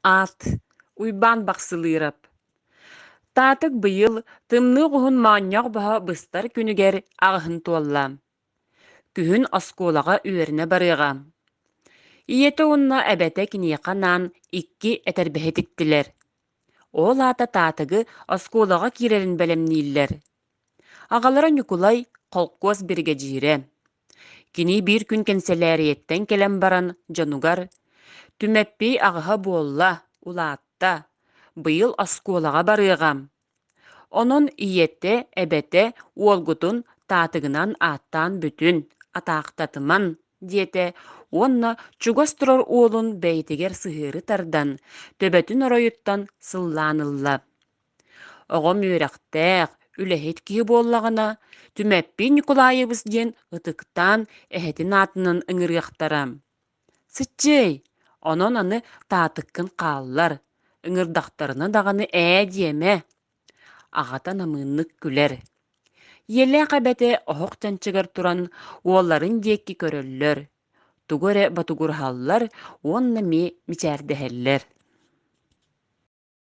Ат, уйбан бақсылырап. Татык быйыл тымны ғуһун маанньоҕ баһа быстар күнүгэр аҕыһын туолла. Күһүн оскуолаҕа үөрүнэ барыаҕа. Ийэтэ уонна эбэтэ киниэхэ наан икки этэрбэһэтиктилэр. Ол аата таатыгы оскуолаҕа киирэрин бэлэмнииллэр. Аҕалара Ньукулай холкуос бригадиирэ. Кини биир күн кэнсэлээриэттэн кэлэн баран дьонугар: «Түмэппи аҕыһа буолла, улаатта, быйыл оскуолаҕа барыаҕам. Онон ийэтэ, эбэтэ уолгутун таатыгынан ааттаан бүтүн, атаахтатыман» диэтэ, уонна чугас турар уолун бэйэтигэр сыһыары тардан, төбөтүн оройуттан сыллаанылла. Оҕом үөрэхтээх, үлэһит киһи буоллаҕына, түмэппи Ньукулайыбыс диэн ытыктаан эһэтин аатынан ыҥырыахтара. Сыччый, онон аны таатыккын хааллар, ыҥырдахтарына даҕаны диэмэ. Аҕата намыыннык күлэр. Иэлээх эбэтэ оһох чанчыгар туран уолларын диэкки көрөллөр. Тугу эрэ батугурһаллар, уонна мии мичээрдэһэллэр.